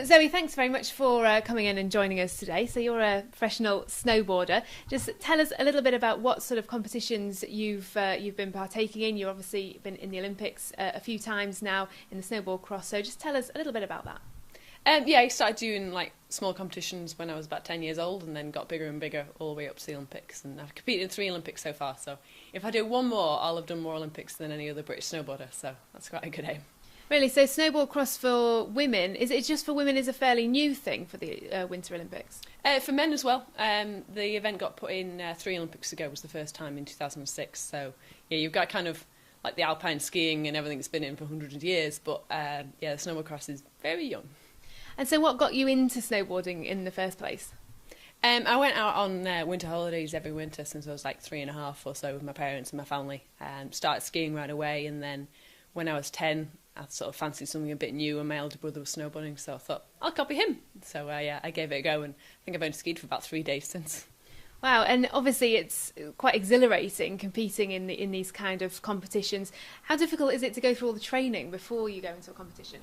Zoe, thanks very much for coming in and joining us today. So you're a professional snowboarder. Just tell us a little bit about what sort of competitions you've been partaking in. You've obviously been in the Olympics a few times now in the snowboard cross. So just tell us a little bit about that. Yeah, I started doing like small competitions when I was about 10 years old, and then got bigger and bigger all the way up to the Olympics. And I've competed in 3 Olympics so far. So if I do one more, I'll have done more Olympics than any other British snowboarder. So that's quite a good aim. Really, so snowboard cross for women, is it just for women is a fairly new thing for the Winter Olympics? For men as well. The event got put in 3 Olympics ago, was the first time in 2006. So yeah, you've got kind of like the alpine skiing and everything that's been in for hundreds of years. But yeah, the snowboard cross is very young. And so what got you into snowboarding in the first place? I went out on winter holidays every winter since I was like 3.5 or so with my parents and my family. Started skiing right away, and then when I was 10, I sort of fancied something a bit new, and my elder brother was snowboarding, so I thought, I'll copy him. So yeah, I gave it a go, and I think I've only skied for about 3 days since. Wow, and obviously it's quite exhilarating competing in these kind of competitions. How difficult is it to go through all the training before you go into a competition?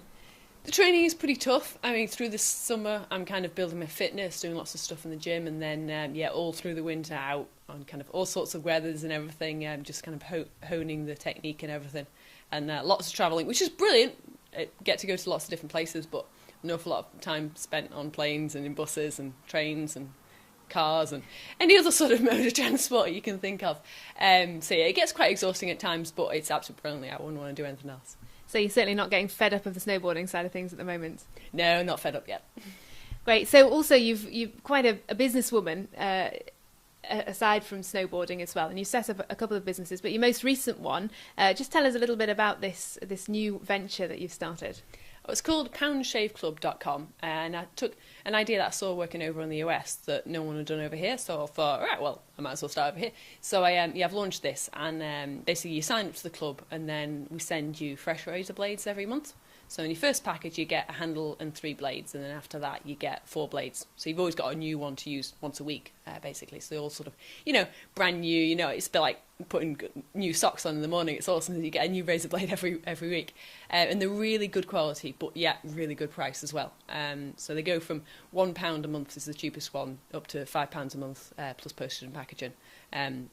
The training is pretty tough. I mean, through the summer, I'm kind of building my fitness, doing lots of stuff in the gym, and then, yeah, all through the winter out on kind of all sorts of weathers and everything, just kind of honing the technique and everything. And lots of travelling, which is brilliant. I get to go to lots of different places, but an awful lot of time spent on planes and in buses and trains and cars and any other sort of mode of transport you can think of. So yeah, it gets quite exhausting at times, but it's absolutely brilliant. I wouldn't want to do anything else. So you're certainly not getting fed up of the snowboarding side of things at the moment? No, not fed up yet. Great. So also you're quite a businesswoman, aside from snowboarding as well, and you set up a couple of businesses, but your most recent one, just tell us a little bit about this new venture that you've started. It's called poundshaveclub.com, and I took an idea that I saw working over in the US that no one had done over here, so I thought, right, well, I might as well start over here. So I've launched this, and basically you sign up to the club, and then we send you fresh razor blades every month. So in your first package you get a handle and 3 blades, and then after that you get 4 blades. So you've always got a new one to use once a week, basically. So they're all sort of, brand new. It's a bit like putting new socks on in the morning. It's awesome that you get a new razor blade every week. And they're really good quality, but yeah, really good price as well. So they go from £1 a month is the cheapest one, up to £5 a month, plus postage and packaging.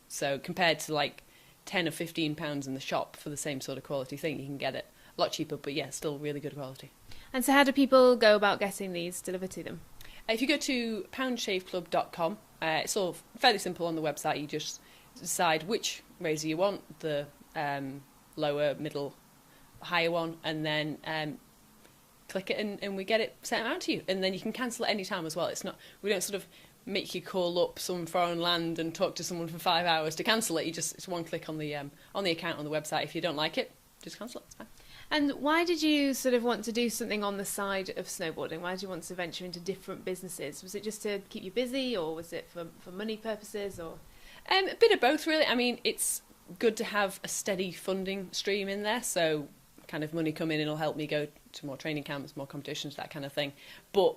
So compared to like £10 or £15 in the shop for the same sort of quality thing, you can get it a lot cheaper, but yeah, still really good quality. And so how do people go about getting these delivered to them? If you go to poundshaveclub.com, it's all fairly simple on the website. You just decide which razor you want, the lower, middle, higher one, and then click it and we get it sent out to you. And then you can cancel it any time as well. We don't sort of make you call up some foreign land and talk to someone for 5 hours to cancel it. It's one click on the account on the website. If you don't like it, just cancel it. It's fine. And why did you sort of want to do something on the side of snowboarding? Why did you want to venture into different businesses? Was it just to keep you busy, or was it for money purposes, or? A bit of both, really. I mean, it's good to have a steady funding stream in there, so kind of money come in and it'll help me go to more training camps, more competitions, that kind of thing. But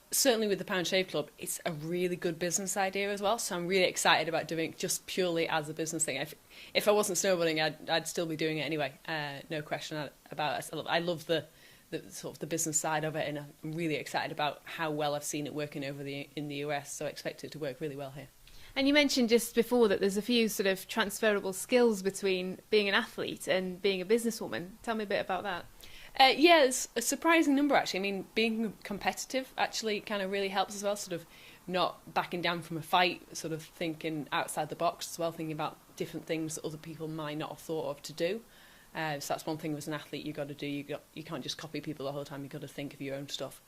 certainly with the Pound Shave Club, it's a really good business idea as well. So I'm really excited about doing it just purely as a business thing. If I wasn't snowboarding, I'd still be doing it anyway. No question about it. I love the sort of the business side of it, and I'm really excited about how well I've seen it working in the US. So I expect it to work really well here. And you mentioned just before that there's a few sort of transferable skills between being an athlete and being a businesswoman. Tell me a bit about that. Yeah, it's a surprising number, actually. I mean, being competitive actually kind of really helps as well, sort of not backing down from a fight, sort of thinking outside the box as well, thinking about different things that other people might not have thought of to do. So that's one thing as an athlete you've got to do. You can't just copy people the whole time. You've got to think of your own stuff.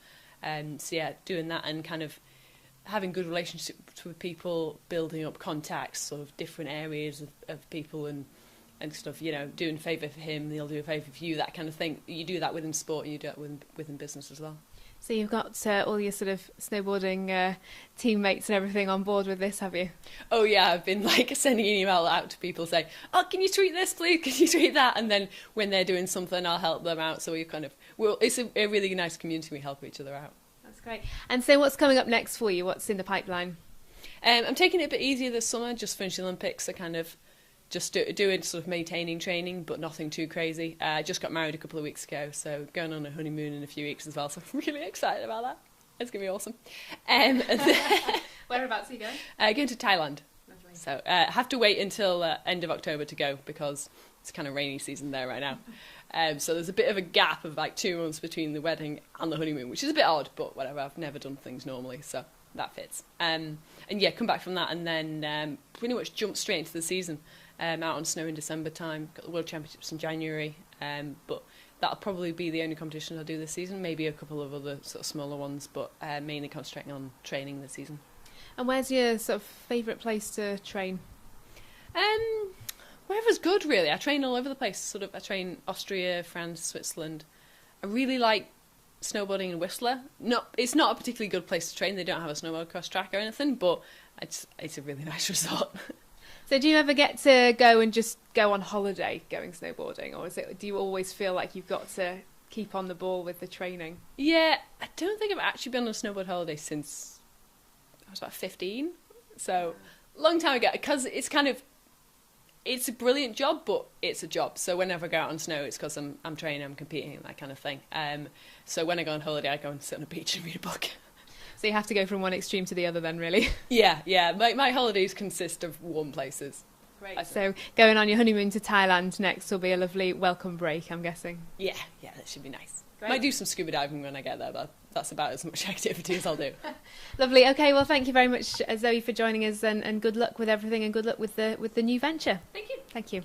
So yeah, doing that and kind of having good relationships with people, building up contacts, sort of different areas of people and stuff, doing a favour for him, he'll do a favour for you, that kind of thing. You do that within sport and you do it within business as well. So you've got all your sort of snowboarding teammates and everything on board with this, have you? Oh yeah, I've been like sending an email out to people saying, oh, can you tweet this please, can you tweet that? And then when they're doing something, I'll help them out. So it's a really nice community, we help each other out. That's great. And so what's coming up next for you? What's in the pipeline? I'm taking it a bit easier this summer, just finished the Olympics, so kind of just doing sort of maintaining training, but nothing too crazy. I just got married a couple of weeks ago, so going on a honeymoon in a few weeks as well, so I'm really excited about that. It's going to be awesome. Whereabouts are you going? Going to Thailand. Lovely. So have to wait until end of October to go because it's kind of rainy season there right now. So there's a bit of a gap of like 2 months between the wedding and the honeymoon, which is a bit odd, but whatever. I've never done things normally, so that fits. And yeah, come back from that and then pretty much jump straight into the season. Out on snow in December time, got the World Championships in January, but that'll probably be the only competition I'll do this season, maybe a couple of other sort of smaller ones, but mainly concentrating on training this season. And where's your sort of favourite place to train? Wherever's good, really. I train all over the place. I train Austria, France, Switzerland. I really like snowboarding in Whistler. It's not a particularly good place to train. They don't have a snowboard cross track or anything, but it's a really nice resort. So do you ever get to go and just go on holiday going snowboarding, or do you always feel like you've got to keep on the ball with the training? Yeah, I don't think I've actually been on a snowboard holiday since I was about 15, so long time ago, because it's a brilliant job, but it's a job. So whenever I go out on snow, it's because I'm training, I'm competing, that kind of thing. So when I go on holiday, I go and sit on a beach and read a book. So you have to go from one extreme to the other then, really? Yeah. My holidays consist of warm places. Great. So going on your honeymoon to Thailand next will be a lovely welcome break, I'm guessing. Yeah, that should be nice. Great. Might do some scuba diving when I get there, but that's about as much activity as I'll do. Lovely. Okay, well, thank you very much, Zoe, for joining us, and good luck with everything, and good luck with the new venture. Thank you. Thank you.